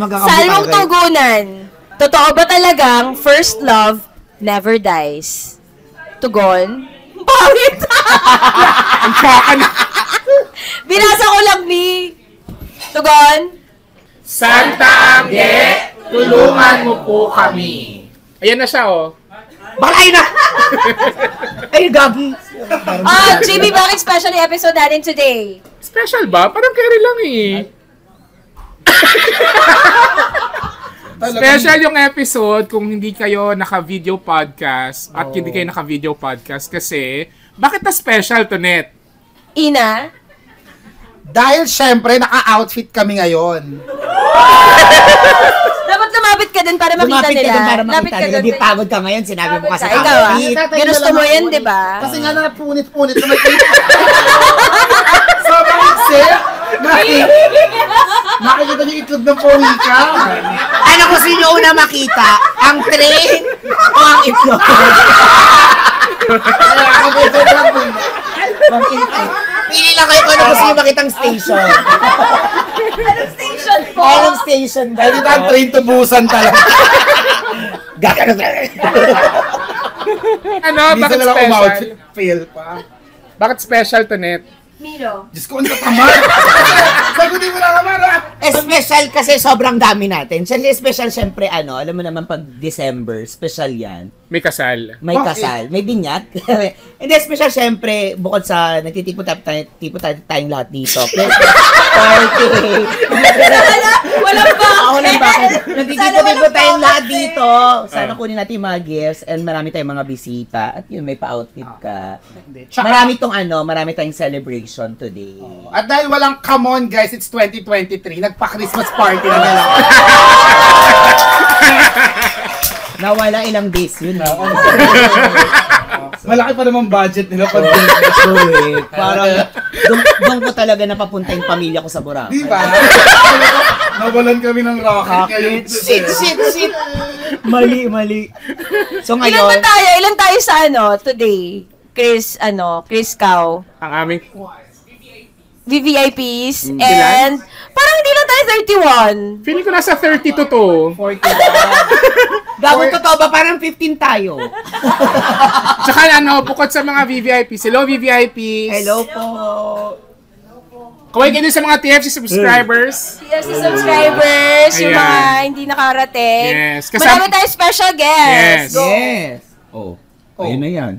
Salmong tugunan. Totoo ba talagang first love never dies? Tugon? Bakit? Ang tsaka na. Binasa ko lang, ni. Tugon? Santa Angge, tulungan mo po kami. Ayan na siya, oh. Balay na! Ay, gagi. JB, bakit special yung episode natin today? Special ba? Parang carry lang eh. Special yung episode kung hindi kayo naka-video podcast at hindi kayo naka-video podcast kasi bakit na special to net? Ina? Dahil syempre, naka-outfit kami ngayon. Dapat lumapit ka din para makita Lumapit nila. ka din para makita Lapit ka nila. dun. Di pagod ka ngayon, sinabi mo kasi Ikaw outfit. Ginusto mo yan, di ba? Kasi nga napunit-punit na may sobrang exit. Nakikita niyo itlog ng pawika. Ano kung sino una makita? Ang train o ang itlog? Pili lang kayo kung ano gusto nyo makitang station. Anong station po? Anong station ba? Dahil ito ang train to Busan talaga. Ano? Hindi Bakit sila lang special? umoutfit. Fail pa. Bakit special to net? Milo. Diyos ko, ang tatamad. Sagutin mo lang, Amara. Special kasi sobrang dami natin. Special syempre alam mo naman pag December, special yan. May kasal. May kasal, may binyag. Hindi, special syempre, bukod sa nagtitipo tayong lahat dito. Plus, party. Walang bakit. Nagtitipo tayong lahat dito. Sana kunin natin yung mga gifts and marami tayong mga bisita. At yun, may pa-outfit ka. Marami tayong celebration today. At dahil walang come on guys, it's 2023, nagpa-Christmas party na nila. Nawala ilang days yun. Malaki pa naman budget nila pag Parang doon ko talaga napapunta yung pamilya ko sa Boracay. di ba? Nawalan kami ng rocket. Shit. Mali. So Ilan ba ngayon, tayo? Ilan tayo sa today? Chris Cow. Ang aming VVIPs. And parang hindi lang tayo 31. feeling ko nasa 32 to. gagawin totoo ba? Parang 15 tayo. Tsaka bukod sa mga VVIPs, hello VVIPs. Hello po. Kaway kayo din sa mga TFC subscribers. Yes, the subscribers, yung Ayan. mga hindi nakarating. Yes, Marami tayong special guests. Yes. Ayun na yan.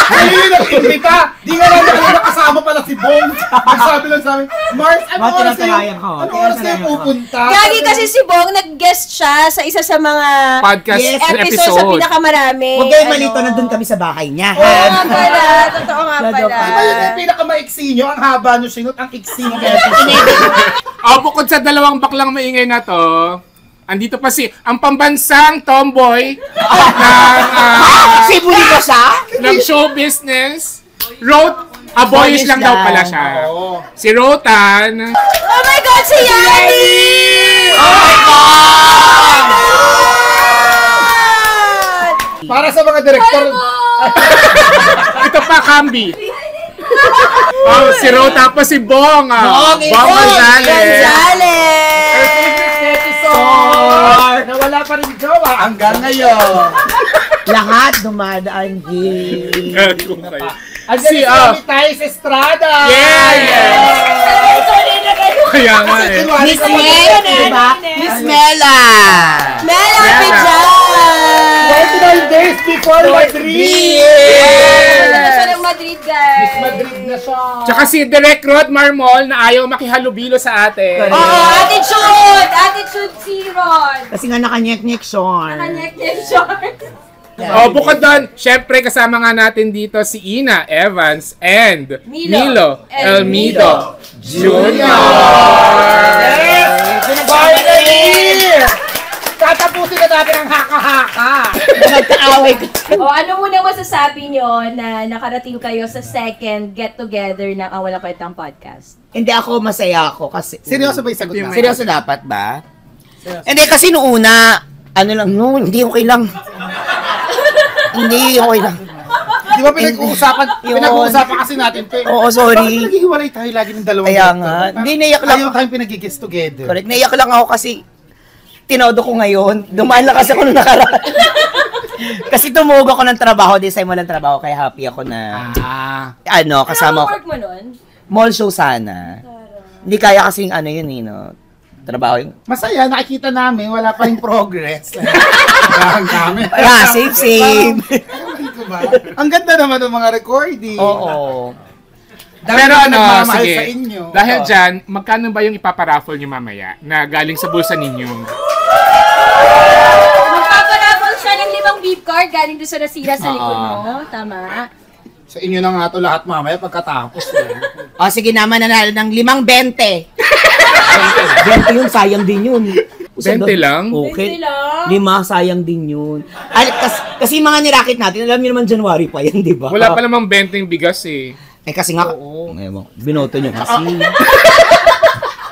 Ayun yung nag-invita. Di nga lang nakasama pala si Bong. Sabi lang sa amin, Mars, ano oras kayo pupunta? Gagi kasi si Bong, nag-guest siya sa isa sa mga Podcast episodes sa episode. pinakamarami. Huwag kayo malito, nandun kami sa bahay niya. Oo nga pala. Totoo nga pala. Di ba yun yung pinakamaiksi nyo? Ang haba nyo sinut, ang iksi nyo. Bukod sa dalawang baklang maingay na to, andito pa ang pambansang tomboy Sibuli ko siya? ng show business. Boyish lang daw pala siya. Si Rotan. Oh my God, si Yani! Oh my God! Para sa mga direktor. Ito pa, Kambi. Si Rota, tapos si Bong. Bong Gonzales. Nawala pa rin jowa hanggang ngayon. Lahat dumadaan din. Si tayo sa Estrada. Kaya nga Miss Mela, diba? Miss Mela. Mela Pijan! 29 days before Madrid. Ano siya ng Madrid, guys? Miss Madrid na siya. Tsaka si Direk Rod Marmol na ayaw makihalubilo sa atin. Oo, attitude! Attitude si Ron. Kasi nga nakanyek-nyek Sean. Nakanyek-nyek short. Bukod doon, syempre kasama nga natin dito si Ina Evans and Milo Elmido Jr. Tatapusin na natin ang haka-haka. Nagkaaway ko. Ano muna masasabi nyo na nakarating kayo sa second get-together ng Ang Walang Kwentang Podcast? Hindi ako, masaya ako kasi... Seryoso ba yung sagot na? Seryoso dapat ba? Hindi, kasi noong una, hindi okay lang. Hindi okay lang. Di ba pinag-uusapan kasi natin, Oo, sorry. Bakit naghihiwalay tayo lagi ng dalawang Kaya director? nga. Hindi, naiyak lang. Ayaw tayong pinag-guest together. Correct, naiyak lang ako kasi tinodo ko ngayon. Dumaan lang kasi ako nung nakaraan. Kasi tumugo ako ng trabaho, di sa mo ng trabaho, kaya happy ako na, kasama Ano ko. work mo nun? Mall show sana. Hindi kaya kasing yun no? Trabaho yun. Masaya, nakikita namin, wala pa rin progress. Kami. Same. Ang ganda naman ng mga recording. Oo. Pero nagmamahal sige. sa inyo. Dahil dyan, magkano ba yung ipaparaffle nyo mamaya na galing sa bulsa ninyo? Magpaparapol siya ng 5 beef card galing doon sa nasira sa likod mo. Tama. Sa inyo na nga to lahat mamaya pagkatapos. Sige naman, nanalo ng 5-20. 20 yun, sayang din yun. 20 lang? Okay. 20 lang? 5, sayang din yun. Kasi mga nirakit natin, alam niyo naman January pa yan, di ba? Wala pa namang 20 yung bigas eh. Kasi nga, binoto nyo kasi.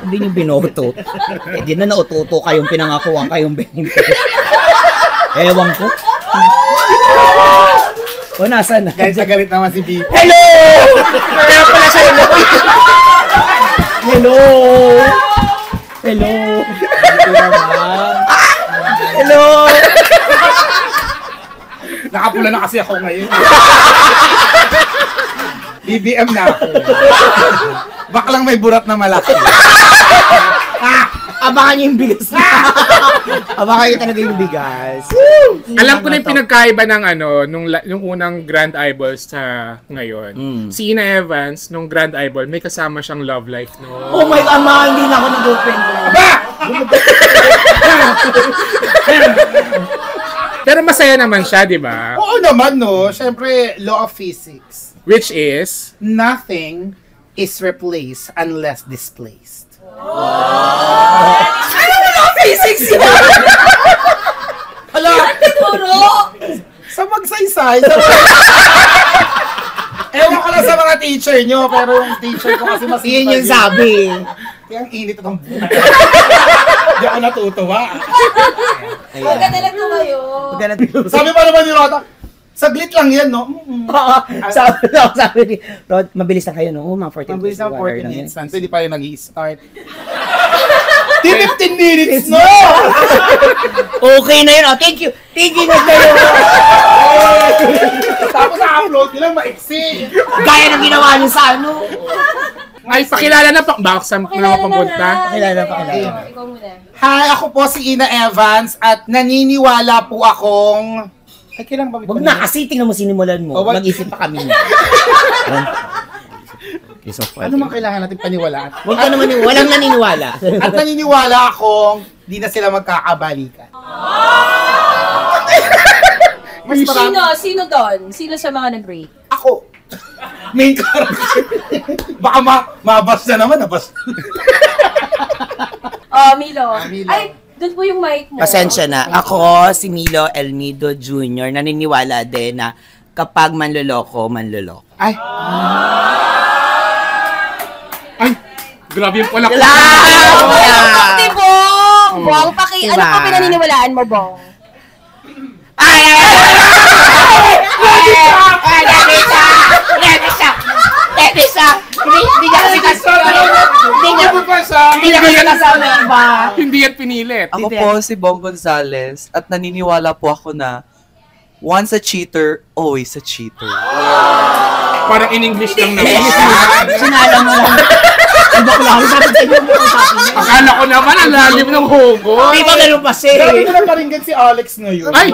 Hindi nyo binoto. Di na naututo kayong pinangakuhan kayong 20. Ewan ko. Nasaan na? Guys, galit naman si Bibi. Hello! Kaya pala sa hello. Hello! Hello! Hello! Nakapula na kasi ako ngayon. BBM na ako. Baklang may burat na malaki. Abangan niyo yung bigas na. Abangan niyo talaga yung bigas. Alam ko na yung pinagkaiba ng nung unang Grand Eyeballs sa ngayon. Si Ina Evans, nung Grand Eyeball, may kasama siyang love life, no? Oh my God, hindi na ako nag-open. Pero masaya naman siya, di ba? Oo naman, no? Siyempre, law of physics. Which is? Nothing is replaced unless displaced. Physics yun! Hala! Siguro! Sa magsaysay, ewan ko lang sa mga teacher nyo, pero yung teacher ko kasi masipag. Yun yung sabi. Kaya ang init itong buhay. Hindi ako natutuwa. Huwag ka talaga kayo. Sabi pa naman ni Rota, saglit lang yan, no? Sabi ni Rod, mabilis na kayo, no? Mga 14 Mabilis na 14 lang minutes. yan. Hindi pa yung nag-i-start. 15 minutes, no! Okay na yun. Thank you. Thank you na kayo. Tapos na-upload nila, maiksi. Gaya ng ginawa niyo sa Ay, pakilala na saan na mapapunta? Pakilala. Ikaw muna. Hi, ako po si Ina Evans at naniniwala po akong... Ay, kailan ba? Huwag na kasi, tingnan mo sinimulan mo. Mag-isip pa kami niya. Ano man kailangan natin paniwalaan? Huwag ka naman walang naniniwala. At naniniwala akong di na sila magkakabalikan. Mas marami. Sino doon? Sino sa mga nag-break? Ako. Main character. Baka mabas na naman. Nabas. Milo. Milo. Ay, doon po yung mic mo. Pasensya na. Ako, si Milo Elmido Jr. naniniwala din na kapag manloloko, manloloko. Ay. Ay, grabe yung pala ko. Bakti, Bong! Bong, Diba? ano pa pinaniniwalaan mo, Bong? Hindi yan pinilit. Ako po si Bong Gonzales at naniniwala po ako na once a cheater, always a cheater. Parang in English lang naman. Sinala mo lang. Iba ko lang. Sabi sa inyo mo kung sabi niya. Akala ko naman ang lalim ng hugot. Di ba ganun pa siya? Grabe ko na paringgan si Alex ngayon. Ay!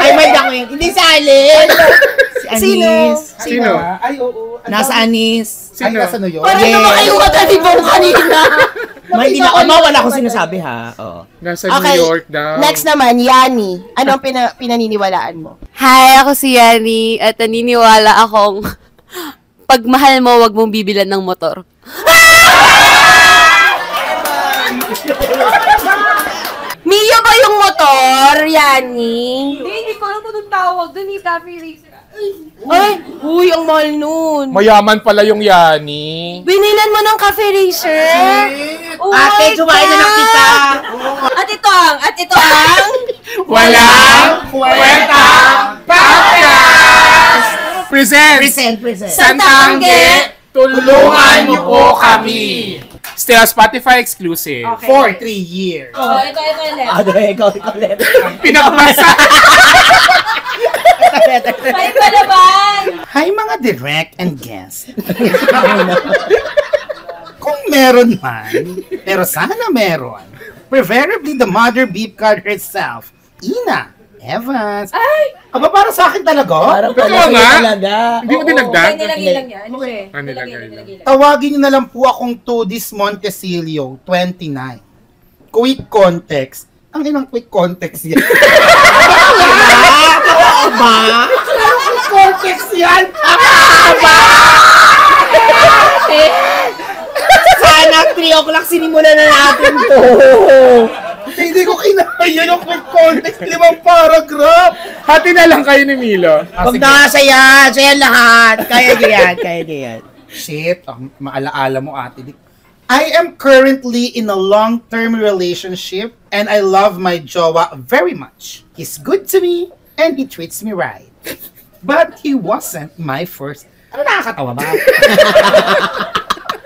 Ay, may dako yun. Hindi si Alin. Si Anis. Sino? Ay, oo. Nasa Anis. Ay, nasa New York. Parang naman kayo matadibong kanina. Hindi na, wala akong sinasabi ha. Oo. Nasa New York daw. Next naman, Yani. Ano ang pinaniniwalaan mo? Hi, ako si Yani at naniniwala akong pag mahal mo, wag mong bibilan ng motor. Mio ba yung motor, Yani? Hindi ko alam kung anong tawag doon, yung cafe racer. Ay, uy, ang mahal nun. Mayaman pala yung Yani. Binilan mo ng cafe racer? Oh Ate, my kumain na lang God! kita. At ito ang... Walang kwenta podcast! Presents Present. Santangge, tulungan niyo po kami! Still Spotify exclusive. Okay. For 3 years. Oh, ito ulit. Ikaw ulit. Pinakmasa. Ay pa naman! Hi mga direct and guest. Kung meron man, pero sana meron, preferably the mother beef card herself, Ina Evans. Ay! Aba, para sa akin talaga? Parang Totoo pala nga? talaga. Hindi mo dinagdag? Ay, nilagay lang yan. Okay. Nilagay lang. Tawagin niyo na lang po akong Tudis Montesilio, 29. Quick context. Ang inang quick context yan. Ba? Quick context yan! Sana 3 o'clock sinimulan na natin to. Hindi ko kinaya yung quick context. 5 paragraph. Hati na lang kayo ni Milo. Huwag na, saya lahat. Kaya diyan. Shit, maalaala mo ate. I am currently in a long-term relationship and I love my jowa very much. He's good to me and he treats me right. But he wasn't my first... Ano nakakatawa ba?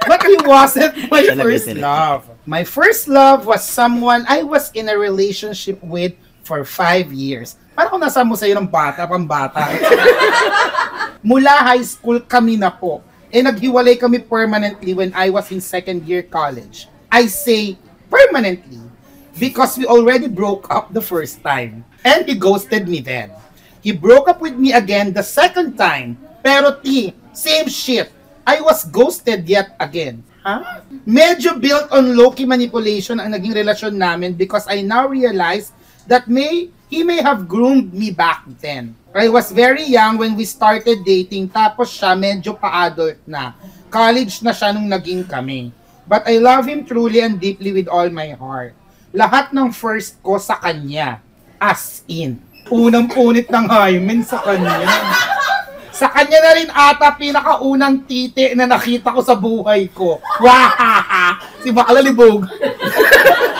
But he wasn't my first love. My first love was someone I was in a relationship with for 5 years. Parang kung nasa mo sa'yo ng bata, pambata. Mula high school kami na po. Naghiwalay kami permanently when I was in 2nd year college. I say permanently because we already broke up the first time. And he ghosted me then. He broke up with me again the second time. Pero same shit. I was ghosted yet again. Huh? Medyo built on low-key manipulation ang naging relasyon namin because I now realize that he may have groomed me back then. I was very young when we started dating tapos siya medyo pa-adult na. College na siya nung naging kami. But I love him truly and deeply with all my heart. Lahat ng first ko sa kanya. As in. Unang-punit ng hymen sa kanya. Sa kanya na rin ata pinakaunang titi na nakita ko sa buhay ko. Wahaha! Si Bakla Libog.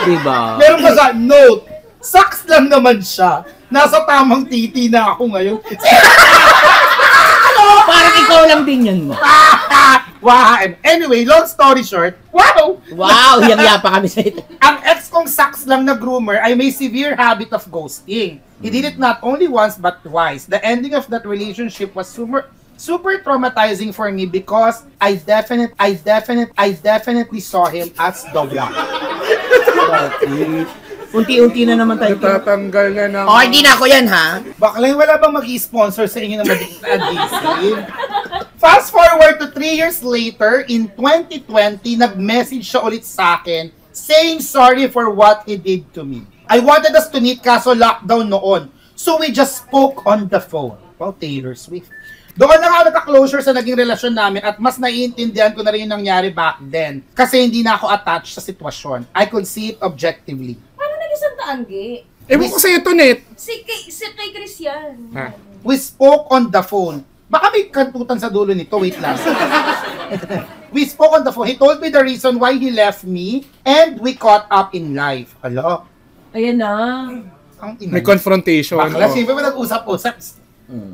Diba? Meron pa sa note. Sucks lang naman siya. Nasa tamang titi na ako ngayon. Parang ikaw lang din yun mo. Wow. Anyway, long story short, wow! Wow, hiyang-hiya pa kami sa ito. Ang ex kong sucks lang na groomer ay may severe habit of ghosting. He did it not only once but twice. The ending of that relationship was super traumatizing for me because I definitely saw him as the one. Unti-unti na naman tayo. Tatanggal na naman. Oh, hindi na ako yan, ha? Bakla, wala bang mag-sponsor sa inyo na mag-adhesive? Fast forward to 3 years later, in 2020, nag-message siya ulit sa akin saying sorry for what he did to me. I wanted us to meet kaso lockdown noon. So we just spoke on the phone. Wow, Taylor Swift. Doon na nga nagka-closure sa naging relasyon namin at mas naiintindihan ko na rin yung nangyari back then. Kasi hindi na ako attached sa sitwasyon. I could see it objectively. Paano nag-isang taanggi? Ewan ko sa'yo to, Net. Si kay Christian. Ha? We spoke on the phone. Baka may kantutan sa dulo nito. Wait lang. We spoke on the phone. He told me the reason why he left me and we caught up in life. Hello? Ayan na. Ang ina. May confrontation. Bakla, Oh. siyempre ba nag-usap-usap?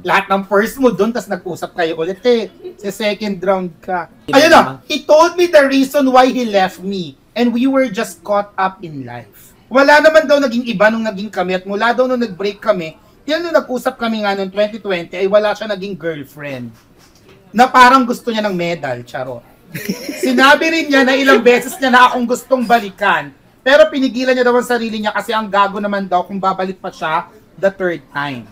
Lahat ng first mo doon, tas nag-usap kayo ulit eh. Sa second round ka. Ayun na, he told me the reason why he left me and we were just caught up in life. Wala naman daw naging iba nung naging kami at mula daw nung nag-break kami, yan nung nag-usap kami nga noong 2020 ay wala siya naging girlfriend. Na parang gusto niya ng medal, charot. Sinabi rin niya na ilang beses niya na akong gustong balikan. Pero pinigilan niya daw ang sarili niya kasi ang gago naman daw kung babalik pa siya the third time.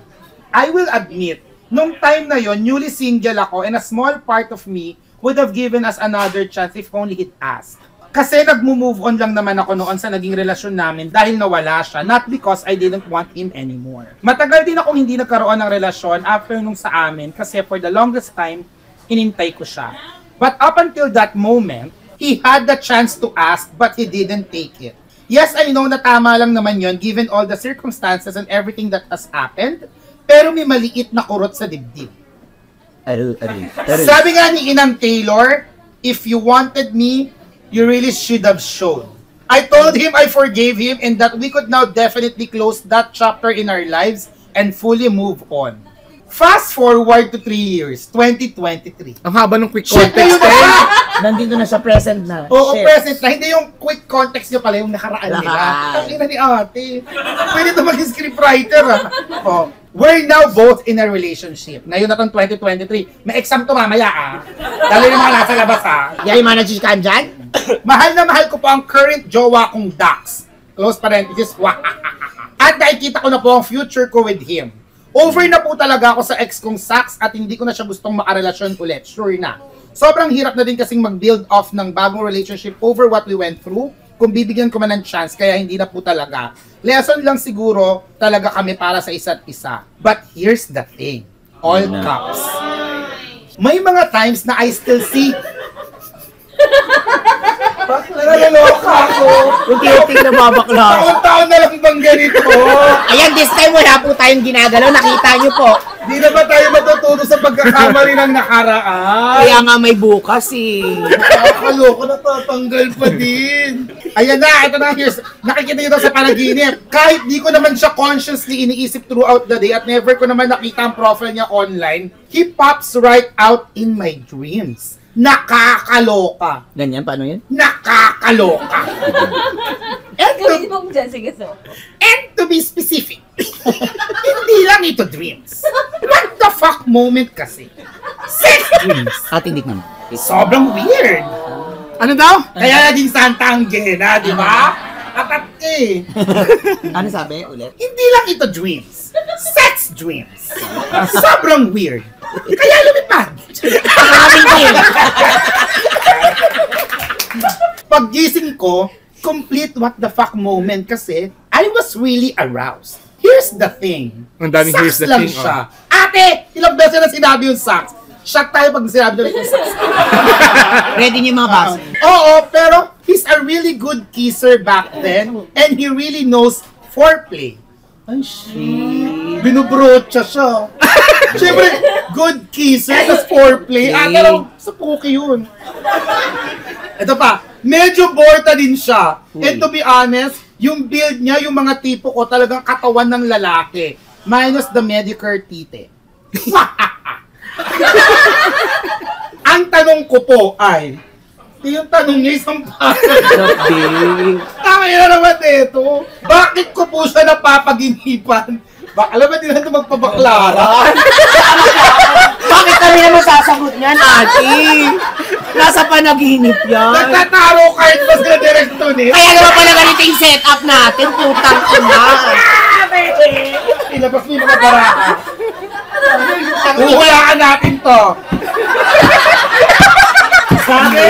I will admit, nung time na yon, newly single ako and a small part of me would have given us another chance if only he'd asked. Kasi nag-move on lang naman ako noon sa naging relasyon namin dahil nawala siya, not because I didn't want him anymore. Matagal din akong hindi nagkaroon ng relasyon after nung sa amin kasi for the longest time, hinintay ko siya. But up until that moment, he had the chance to ask but he didn't take it. Yes, I know na tama lang naman yon given all the circumstances and everything that has happened, pero may maliit na kurot sa dibdib. Sabi nga ni Inang Taylor, if you wanted me, you really should have shown. I told him I forgave him and that we could now definitely close that chapter in our lives and fully move on. Fast forward to 3 years, 2023. Ang haba ng quick Shit, context ayun na! Nandito na sa present na. Oo, Shit. present na. Hindi yung quick context nyo pala, yung nakaraan nila. Ang ina ni ate. Pwede ito maging scriptwriter, Oh. We're now both in a relationship. Ngayon na itong 2023. May exam to mamaya, Lalo yung mga nasa labas, Yay, manager ka dyan? Mahal na mahal ko po ang current jowa kong Dax. Close parenthesis, At nakikita ko na po ang future ko with him. Over na po talaga ako sa ex kong Sax at hindi ko na siya gustong makarelasyon ulit. Sure na. Sobrang hirap na din kasing mag-build off ng bagong relationship over what we went through. Kung bibigyan ko man ng chance, kaya hindi na po talaga. Lesson lang siguro talaga kami para sa isa't isa. But here's the thing. All caps. May mga times na I still see nalaloka ako. Unti-unti na babakla. Taon-taon na lang bang ganito? Ayan, this time wala po tayong ginagalaw. Nakita nyo po. Di na ba tayo matututo sa pagkakamali ng nakaraan? Kaya nga may bukas Nakakaloko, natatanggal pa din. Ayan na, ito na, here's, nakikita nyo daw sa panaginip. Kahit di ko naman siya consciously iniisip throughout the day at never ko naman nakita ang profile niya online, he pops right out in my dreams. Nakakaloka. Ganyan, paano yun? Nakakaloka. Gawin mo dyan, sige so. And to be specific, hindi lang ito dreams. What the fuck moment kasi? Sex dreams. Ating naman. Sobrang weird. Ano daw? Kaya naging Santa Angela, di ba? Atat eh. Ano sabi ulit? Hindi lang ito dreams. Sex dreams. Sobrang weird. Kaya lumipad. Paggising ko, complete what the fuck moment kasi I was really aroused. Here's the thing. Ang daming here's the lang thing, siya. Ate, ilang beses na sinabi yung sax. Shock tayo pag sinabi ulit yung sax. Ready niyo mga basa? Oo, pero he's a really good kisser back then and he really knows foreplay. Ay, shit. Binubrocha siya. Siyempre, good kisser, tas foreplay. Pero sa puki yun. Ito pa, medyo borta din siya. And to be honest, yung build niya, yung mga tipo ko, talagang katawan ng lalaki. Minus the Medicare tite. Ang tanong ko po ay, yung tanong niya isang tama na naman ito. Bakit ko po siya napapaginipan? Alam ba din natin magpabaklara? Bakit kami naman sasagot niyan, ate? Nasa panaginip yan. Nagtataro kahit ba sila direkto ni? Kaya naman pala ganito yung setup natin, putang ina. Ilabas mo yung mga baraka. Uhulaan natin to. Sabi?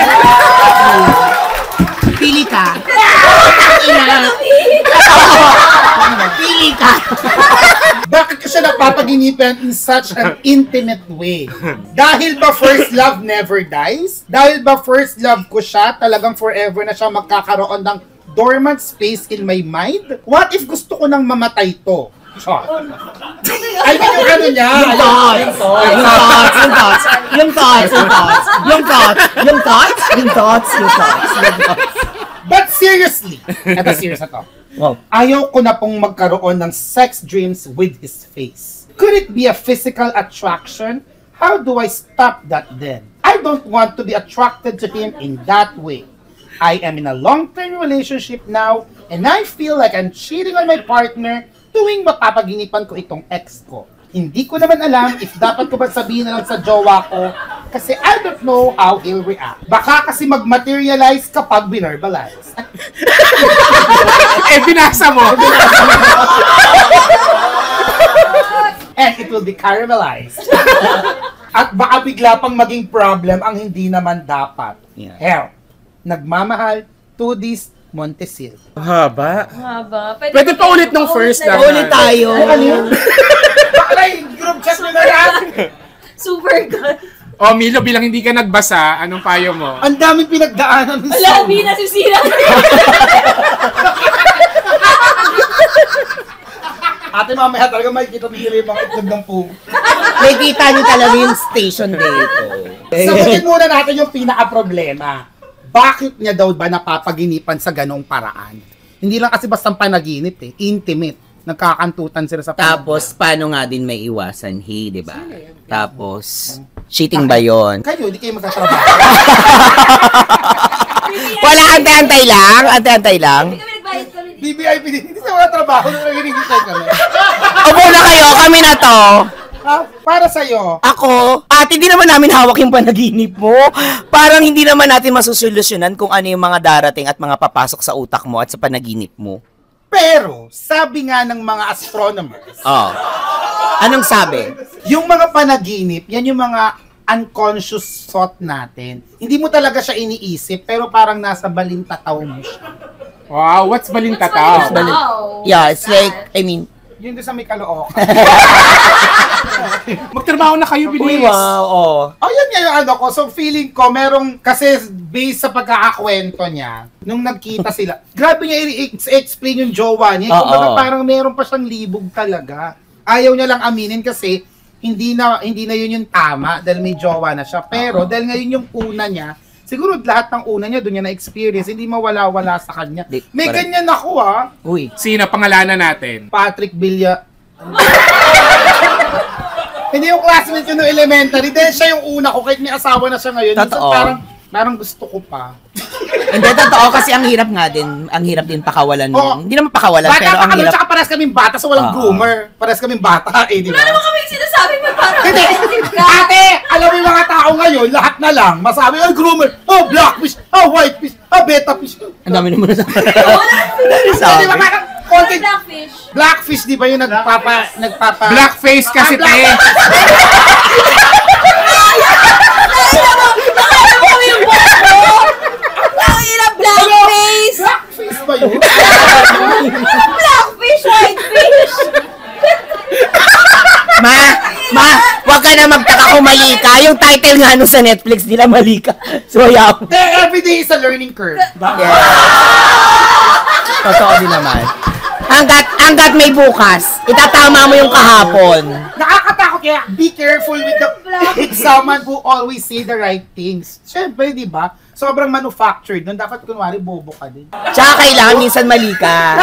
Pili ka. Pili ka. Bakit ko siya napapaginipan in such an intimate way? Dahil ba first love never dies? Dahil ba first love ko siya, talagang forever na siya magkakaroon ng dormant space in my mind? What if gusto ko nang mamatay to? I mean, yung ano niya. Yung thoughts. But seriously, eto serious na to. Wow. Ayaw ko na pong magkaroon ng sex dreams with his face. Could it be a physical attraction? How do I stop that then? I don't want to be attracted to him in that way. I am in a long-term relationship now, and I feel like I'm cheating on my partner tuwing mapapaginipan ko itong ex ko. Hindi ko naman alam if dapat ko ba sabihin na lang sa jowa ko kasi I don't know how he'll react. Baka kasi mag-materialize kapag binerbalize. Binasa mo. And it will be caramelized. At baka bigla pang maging problem ang hindi naman dapat. Yeah. Hell, nagmamahal to this Montesil. Haba. Haba. Pwede pa ulit nung first na. lang. Ulit tayo. Ano yun? Baka yung group chat nyo na yan. Super good. O Milo, bilang hindi ka nagbasa, anong payo mo? Ang daming pinagdaanan ng Wala, hindi nasisira. Ate, mamaya talaga makikita nyo yung mga itlog ng pugo. May kita niyo talaga yung station dito. Sagutin muna natin yung pinaka-problema. Bakit niya daw ba napapaginipan sa ganong paraan? Hindi lang kasi basta panaginip intimate. Nagkakantutan sila sa Tapos, paano nga din may iwasan, di ba? Tapos, Cheating ba yon? Kayo, hindi kayo magtatrabaho. Wala, antay-antay lang. Antay-antay lang. BBIP din. Hindi sa mga trabaho. Nagiging kami. Upo na kayo, kami na to. Para sa'yo. Ako, hindi naman namin hawak yung panaginip mo. Parang hindi naman natin masusolusyonan kung ano yung mga darating at mga papasok sa utak mo at sa panaginip mo. Pero, sabi nga ng mga astronomers, Anong sabi? yung mga panaginip, yan yung mga unconscious thought natin. Hindi mo talaga siya iniisip, pero parang nasa balintataw mo siya. Wow, what's balintataw? Yeah, it's like, I mean, Yun doon sa may Caloocan. Magtrabaho na kayo, bilis. wow, Yun nga yung ano ko. So, feeling ko, merong, kasi based sa pagkakakwento niya, nung nagkita sila, grabe niya i-explain yung jowa niya. Kumbaga, parang meron pa siyang libog talaga. Ayaw niya lang aminin kasi, hindi na yun yung tama dahil may jowa na siya. Pero, dahil ngayon yung una niya, siguro lahat ng una niya doon niya na-experience, hindi mawala-wala sa kanya. May ganyan ako Uy. Sino? Pangalanan natin. Patrick Villa. Hindi yung classmate ko no elementary. Dahil siya yung una ko, kahit may asawa na siya ngayon. Totoo. Parang gusto ko pa. Hindi, totoo kasi ang hirap din pakawalan mo. Hindi naman pakawalan, Bata pero pa ang kami, hirap. tsaka parehas kaming bata, so walang groomer. Parehas kaming bata, di ba? Ano mo kami sinasabi mo parang Hindi! Ate, alam mo yung mga tao ngayon, lahat na lang, masabi, groomer, blackfish, whitefish, beta fish. Ang dami naman na Di ba parang content, blackfish. blackfish, di ba yung nagpapa... Blackface kasi, te. Blackface! Blackfish ba yun? Blackfish, whitefish! Wag ka na magtaka kung mali ka. Yung title nga nung sa Netflix nila, mali ka. So, yeah. Every day is a learning curve. Totoo din naman. Hanggat may bukas, itatama mo yung kahapon. Nakakatakot kaya be careful with someone who always say the right things. Siyempre, di ba? Sobrang manufactured nun. Dapat kunwari bobo ka din. Tsaka kailangan minsan mali ka.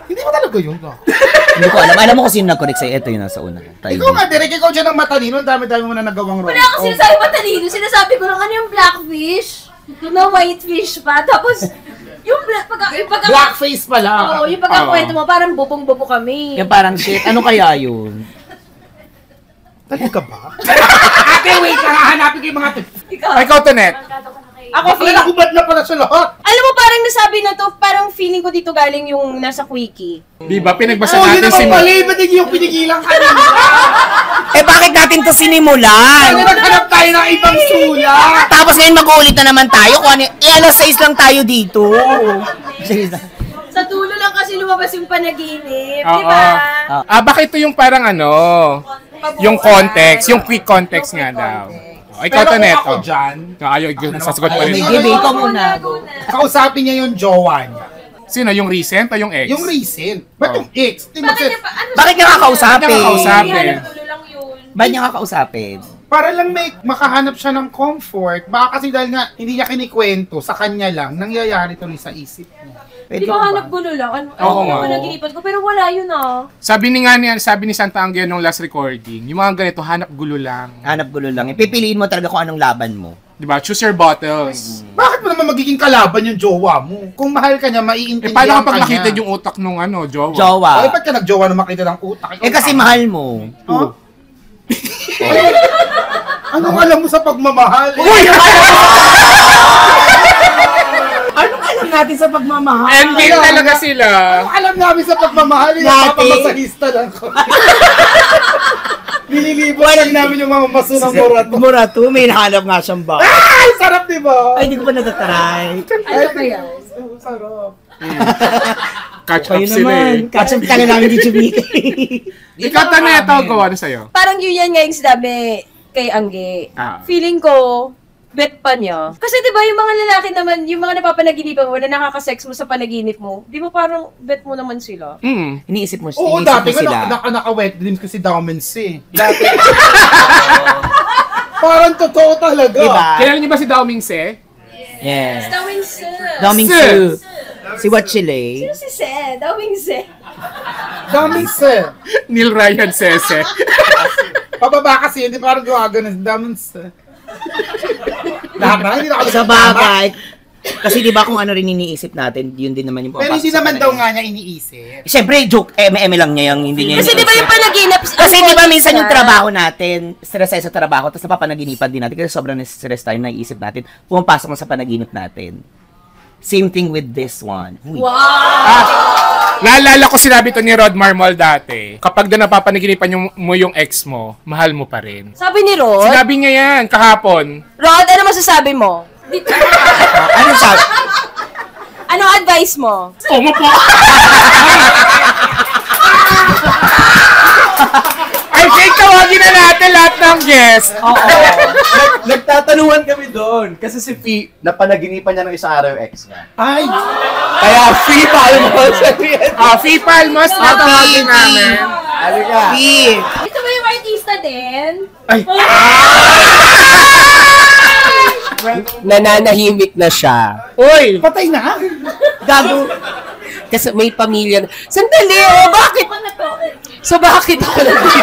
Hindi mo talaga yun. Hindi ko alam. Alam mo kung sino nag-connect sa'yo. Ito yung nasa una. Ikaw nga, Derek. Ikaw dyan ang matalino. Ang dami-dami mo na nagawang wrong. Wala akong sinasabi matalino. Sinasabi ko lang ano yung blackfish, na whitefish pa. Tapos, yung Blackface pala. Oo, yung pagkakwento mo, parang bubong-bubo kami. Yung parang shit. Ano kaya yun? Talaga ba? Ate, wait. Hanapin ko yung mga Ikaw, Tonet. Ako, feeling ko ba't na pala sa lahat? alam mo, parang nasabi na to, parang feeling ko dito galing yung nasa quickie. Di ba? Pinagbasa Yun natin si... naman pala. Ba't yung pinigilan ka nila? Bakit natin to sinimulan? Naghanap tayo ng ibang sulat. Tapos ngayon mag-uulit na naman tayo. Kung ano, alas 6 lang tayo dito. Sa dulo lang kasi lumabas yung panaginip, Oo. di ba? Baka ito yung parang yung context, yung quick context nga daw. Ikaw, Pero Tonet. kung ako dyan, Ayaw, sasagot pa rin. May give ko muna. kausapin niya yung jowa niya. Sino? Yung recent o yung ex? Yung recent. Ba't yung ex? Bakit niya kakausapin? Dulo lang yun. Ba't niya kakausapin? Para lang may makahanap siya ng comfort. Baka kasi dahil nga hindi niya kinikwento sa kanya lang, nangyayari tuloy sa isip niya. Di ba hanap gulo lang? Oo nga. Ano naginipan ko? Pero wala yun Sabi ni Santa Angel nung last recording, yung mga ganito, hanap gulo lang. Hanap gulo lang. Ipipiliin mo talaga kung anong laban mo. Di ba? Choose your battles. Bakit mo naman magiging kalaban yung jowa mo? Kung mahal ka niya, maiintindihan Paano ka kapag niya. nakita yung utak nung jowa? Jowa. Ay, ba't ka nag-jowa na makita ng utak? Kasi mahal mo. Huh? Anong alam mo sa pagmamahal? Anong alam natin sa pagmamahal? Endgame talaga sila. Anong alam namin sa pagmamahal? Napapamasahista lang ko. Nililibo lang namin yung mga masunang morato. Morato, may nahanap nga siyang ba? Ay, sarap diba? Ay, hindi ko pa natatry. Ano kaya? Sarap. Catch up Kayo sila naman. Catch up ka na namin dito, Chubike. Ikaw, Tonet, gawa na sa'yo. Parang yun yan nga yung sinabi kay Angge. Feeling ko, bet pa niya. Kasi di ba yung mga lalaki naman, yung mga napapanaginipan mo na nakaka-sex mo sa panaginip mo, di ba parang bet mo naman sila? Iniisip mo Oo, iniisip dati mo ko sila. naka-wet dreams ko si Daumens eh. Dati. Parang totoo talaga. Diba? Kilala niyo ba si Dao Mingse? Yes. Dawing se. Daming Su. Si What Chile. Sino si Se? Dawing se. Daumens eh. Neil Ryan Sese. Pababa kasi, hindi parang gawaganon. Damons. Lahat na, hindi na ako Sa bagay. Kasi di ba kung ano rin iniisip natin, yun din naman yung Pero hindi naman daw nga niya iniisip. Siyempre, joke, eme lang niya yung hindi niya Kasi di ba yung panaginip? Kasi di ba minsan yung trabaho natin, stress tayo sa trabaho, tapos napapanaginipan din natin, kasi sobrang stress tayo, naiisip natin, pumapasok mo sa panaginip natin. Same thing with this one. Uy. Naalala ko sinabi to ni Rod Marmol dati. Kapag na napapanaginipan mo yung ex mo, mahal mo pa rin. Sabi ni Rod? Sinabi niya yan kahapon. Rod, ano masasabi mo? Ano sabi? Ano advice mo? Tama po. I think tawagin na natin lahat ng guests. Oo. Nagtatanungan kami doon. Kasi si Fee, napanaginipan niya ng isang araw yung ex niya. Ay! Kaya Fee, Palmos. Fee Palmos na tawagin namin. Halika. Fee! Ito ba yung artista din? Ay! Nananahimik na siya. Uy! Patay na? Gago. Kasi may pamilya na. Sandali, bakit? So bakit ako nandito?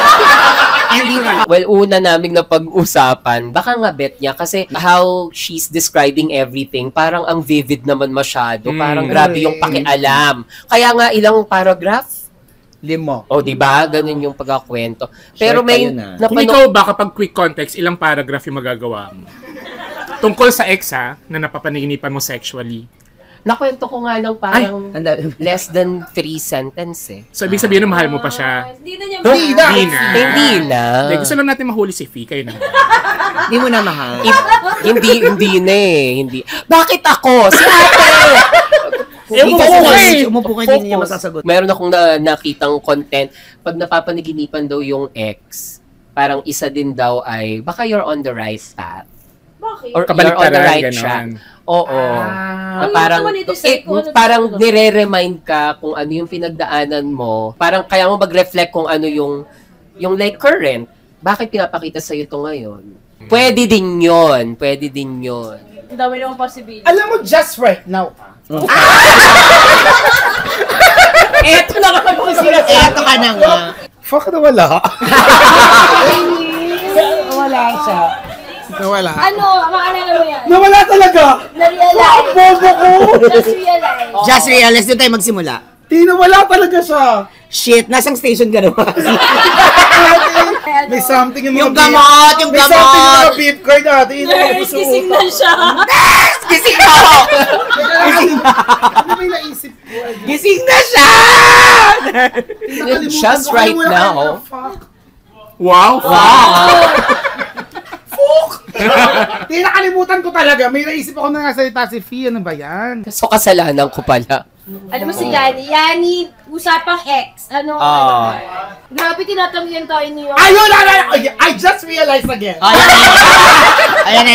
Well, una naming napag-usapan, baka nga bet niya kasi how she's describing everything, parang ang vivid naman masyado. Parang grabe yung pakialam. Kaya nga ilang paragraph? 5. O, di ba? Ganun yung pagkakwento. Pero may Kung ikaw ba, kapag quick context, ilang paragraph yung magagawa mo? Tungkol sa ex ha, na napapanaginipan mo sexually. Nakwento ko nga lang parang less than 3 sentence eh. So, ibig sabihin na mahal mo pa siya. Hindi na niya Hindi na! Hindi na. Hindi, gusto lang natin mahuli si Fee, kayo na. Hindi mo na mahal. Hindi na eh. Hindi. Bakit ako? Si ate! Umupo ka, hindi niya masasagot. Meron akong nakitang content. Pag napapanaginipan daw yung ex, parang isa din daw ay, baka you're on the right path. Bakit? Or you're on the right ganon. track. Oo. Na Ano parang, yung tumanidecide ko? Ano parang tumanidecide? nire-remind ka kung ano yung pinagdaanan mo. Parang kaya mo mag-reflect kung ano yung like current. Bakit pinapakita sa'yo ito ngayon? Pwede din yun. Pwede din yun. Ang dami namang possibility. Alam mo, just right now, Eto na ka po sila. Eto ka na nga. fuck na wala. Wala siya. Nawala. Ano? Maalala mo yan? Nawala talaga! Na-realize. Bobo ko! Just realize. Just realize, doon tayo magsimula. Di nawala talaga siya. Shit, nasang station ka naman. May something Yung gamot, yung May something yung gamot. mga beef card natin. Nurse, gising na siya. Gising na ako! Ano may naisip ko? Gising na siya! Just right now. Wow! Di nakalimutan ko talaga. May naisip ako na nasalita si Fee. Ano ba yan? So, kasalanan ko pala. Alam mo si Yani? Yani, usapang ex. Ano? Grabe, tinatanggyan tayo niyo. Ayun! I just realized again. Ayan.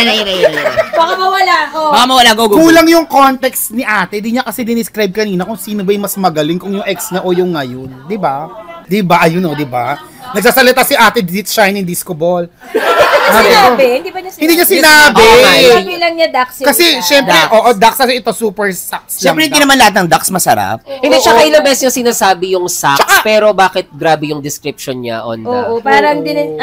Baka mawala. Oh. Baka mawala, go. Kulang yung context ni ate. Di niya kasi dinescribe kanina kung sino ba yung mas magaling, kung yung ex na o yung ngayon. Di ba? Di ba? Ayun o, di ba? Nagsasalita si ate, Shining Disco Ball. Sinabi? Hindi ba niya sinabi? Hindi niya sinabi. Sinabi lang niya Dax yun. Kasi, syempre, Dax kasi ito super sucks. Siyempre, hindi naman lahat ng ducks masarap. Hindi siya kailang beses yung sinasabi yung socks, pero bakit grabe yung description niya on the... Oo, parang din,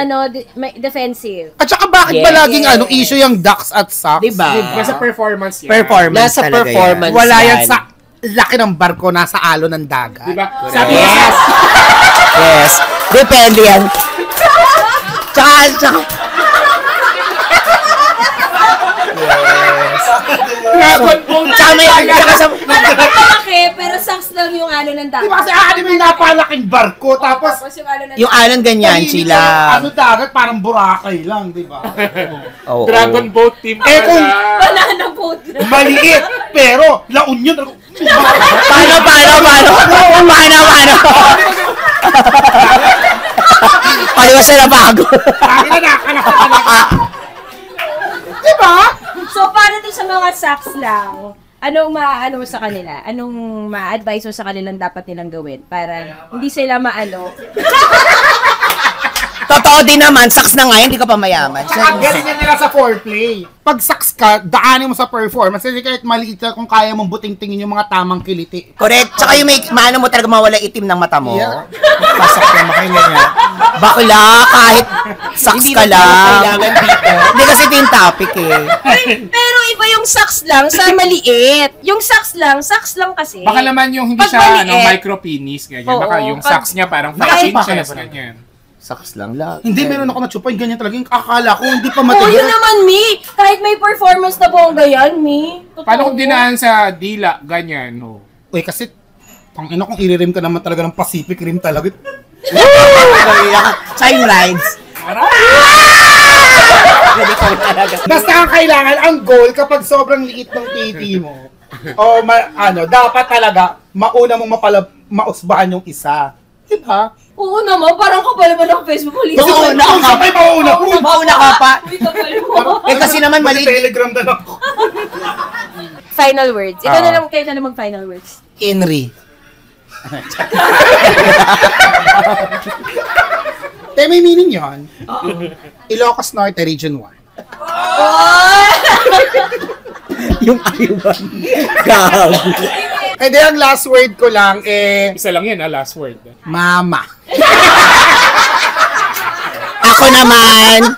may defensive. At saka bakit ba laging issue yung Dax at Socks? Diba? Nasa performance yan. Performance Nasa talaga performance Wala yan yan. sa laki ng barko nasa alo ng dagat. Diba? Sabi ko Yes. Yes. Depende yan. Tsaka, Dragon Boat. tsaka may, tsaka sa, Malaki, pero sucks lang yung ng dagat. Diba kasi may napalaking barko, tapos Tapos yung ng yung alon ganyan tahimik sila. yung dagat, parang Boracay lang, di ba? Oo. Dragon Boat team. kung banana boat. maliit, pero La Union, Paano? Paano sila bago? diba? So, para din sa mga sucks lang, anong maano mo sa kanila? Anong ma-advise mo sa kanilang dapat nilang gawin para hindi sila maano? Totoo din naman, sucks na nga, hindi ka pa mayaman. Ang galing na nila sa foreplay. Pag sucks ka, daanin mo sa performance. Kasi kahit maliit ka, kung kaya mong buting-tingin yung mga tamang kiliti. Correct. Tsaka yung may, maano mo talaga mawala itim ng mata mo. Yeah. Pasok na makaingan niya. Bakla, kahit socks ka lang. Kailangan dito. Hindi kasi ito yung topic eh. Pero iba yung socks lang sa maliit. Yung socks lang kasi. Baka naman yung hindi Pag siya maliit. micro-penis, ganyan. Oo, Baka yung pag- socks niya parang 5 Bakit? inches, ganyan. Saks lang lang. Hindi, meron ako na-chupa. Yung ganyan talaga. Yung akala ko, hindi pa Oh, matigas. yun naman, Mi. Kahit may performance na bongga yan, Mi. Totoo. Paano kung dinaan sa dila, ganyan, oh. Uy, kasi, ang ina kung i-rim ka naman talaga ng Pacific Rim talaga. Shine rides. Basta ang kailangan, ang goal, kapag sobrang liit ng titi mo, o dapat talaga, mauna mong mausbahan yung isa. Diba? Oo naman, parang kapal mo ng Facebook. Oo, Kung sabay mauna, Mauna ka pa. Uy, kapal mo. Eh kasi naman mali. Telegram na lang ako. Final words. Ikaw na lang, kayo na lang mag-final words. Henry. May meaning yun. Ilocos Norte, Region 1. Yung aywan. Gago. Hindi, ang last word ko lang, Isa lang yan, last word. mama. Ako naman,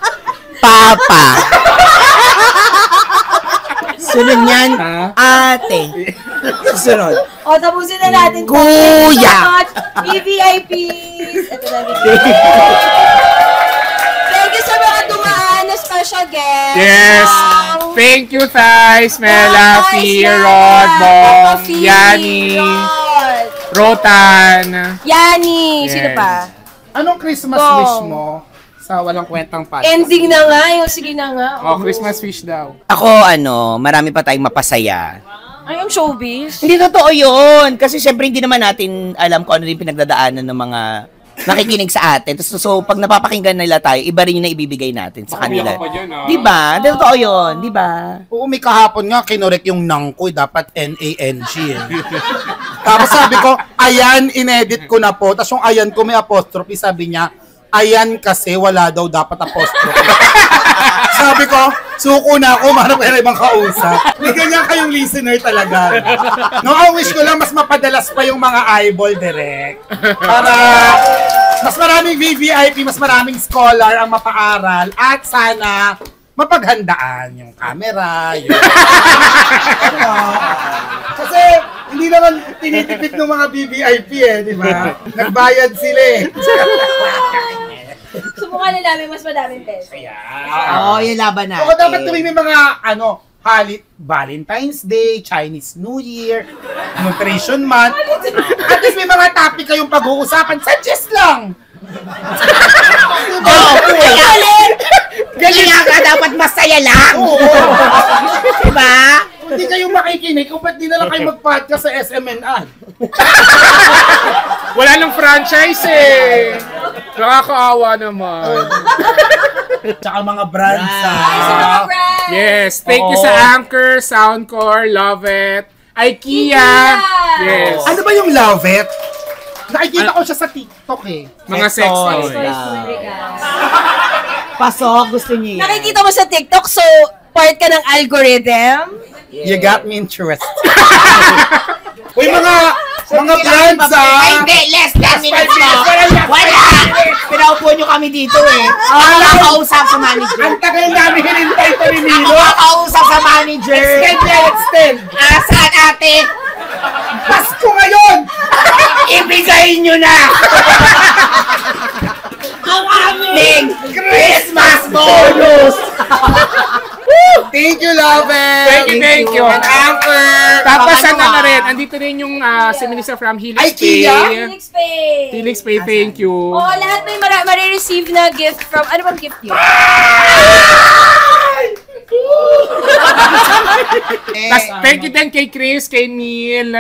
papa. Sunod niyan, ate. Susunod. O, tapusin na natin. Kuya. VVIPs. Ito na, Thank you sa mga dumaan na special guest. Yes! Thank you, Thais, Mela, Fee, Rod, Bong, Yani, Rotan. Yani. Yes. Sino pa? Anong Christmas Go. wish mo sa walang kwentang podcast? Ending na nga. Yung sige na nga. Oh, Christmas wish daw. Ako, marami pa tayong mapasaya. Ay, yung showbiz. Hindi totoo yun. Kasi syempre hindi naman natin alam kung ano rin pinagdadaanan ng mga nakikinig sa atin. So, pag napapakinggan nila tayo, iba rin yung naibibigay natin sa kanila. Diba? Hindi totoo yun. Diba? Oo, may kahapon nga, kinorek yung nangkoy, dapat N-A-N-G eh. Tapos sabi ko, ayan, inedit ko na po. Tapos yung ayan ko may apostrophe, sabi niya, ayan kasi wala daw dapat apostrophe. Sabi ko, suko na ako, marap na ibang kausap. May ganyan kayong listener talaga. No, ang wish ko lang, mas mapadalas pa yung mga eyeball direct. Para mas maraming VVIP, mas maraming scholar ang mapaaral. At sana, mapaghandaan yung camera, yung... Kasi, hindi naman tinitipid ng mga VVIP eh, di ba? Nagbayad sila eh. Subukan na namin mas madaming peso. Oo, yung laban natin. Oo, dapat tuwing may mga, Valentine's Day, Chinese New Year, Nutrition Month. At least may mga topic kayong pag-uusapan. Suggest lang! Oo, kaya ka dapat masaya lang. Oo. Diba? Kung di kayo makikinig, kung ba't di na lang kayo mag-podcast sa SMNR? Wala nang franchise eh. Nakakaawa naman. Tsaka mga brands. Yes, thank you sa Anchor, Soundcore, Love It, IKEA. Yes. Ano ba yung Love It? Nakikita ko siya sa TikTok eh. Mga sex toys. Pasok, gusto niyo yan. Nakikita mo sa TikTok, so part ka ng algorithm. You got me interested. Uy, mga brands Hindi, less than minutes mo. Wala! Pinaupo nyo kami dito eh. Ako kakausap sa manager. Ang tagal namin hinintay ito ni Ako Milo. kakausap sa manager. Extend. Saan ate? Pasko ngayon! Ibigay nyo na! Ang aming Christmas bonus! Thank you, Love It! Thank you. And Anchor! Tapos ano na rin, andito rin yung si Minister from Helix IKEA? Pay. Helix Pay. Helix Pay, thank you. Oo, lahat may marireceive na gift from, ano bang gift yun? Tapos thank you din kay Chris, kay Neil,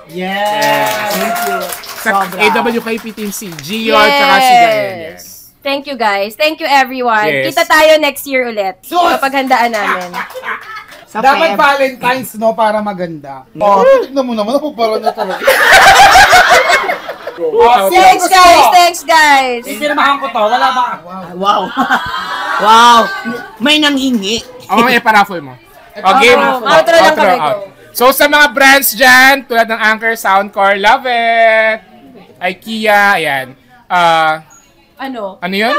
Yes! Thank you. sa AWKPTC, Gio, at saka si Gael. Yes. Thank you guys. Thank you everyone. Yes. Kita tayo next year ulit. Kapag handaan namin. Dapat Valentine's, no? Para maganda. Oh, tignan mo naman. Parang na talaga. Thanks guys! Thanks guys! Pinirmahan ko to. Wala ba? Wow. Wow. May nanghingi. O, may paraffle mo. O, game. Outro lang kami, out. go. So, sa mga brands dyan, tulad ng Anchor, Soundcore, Love It, IKEA, ayan. Ano? Ano yun?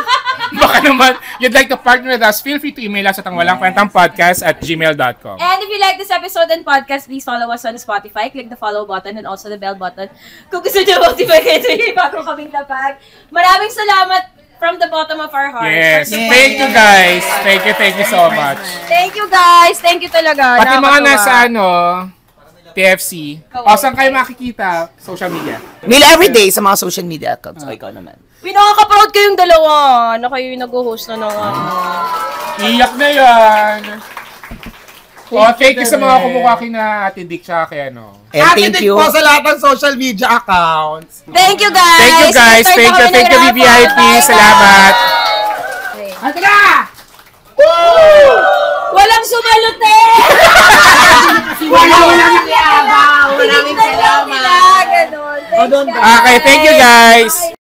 Baka naman, you'd like to partner with us, feel free to email us at angwalangkwentangpodcast@gmail.com. And if you like this episode and podcast, please follow us on Spotify. Click the follow button and also the bell button. Kung gusto nyo motivate kayo sa yung bago kaming lapag. Maraming salamat from the bottom of our hearts. Yes. Thank you guys. Thank you so much. Thank you guys. Thank you talaga. Pati mga Nakakatuwa. nasa TFC. Saan kayo makikita? Social media. Mil everyday sa mga social media accounts. So, ikaw naman. Pinaka-proud kayong dalawa na kayo yung nag-host na ng Iyak na yan. Thank you sa mga kumukha kina Ate Dick tsaka kay ano. And thank you. po sa lahat ng social media accounts. Thank you guys. Thank you guys. Thank you BBIP. Salamat. Ate ka! Walang sumalute! Walang nakiyabaw. Maraming salamat. Ganon. Okay, thank you guys.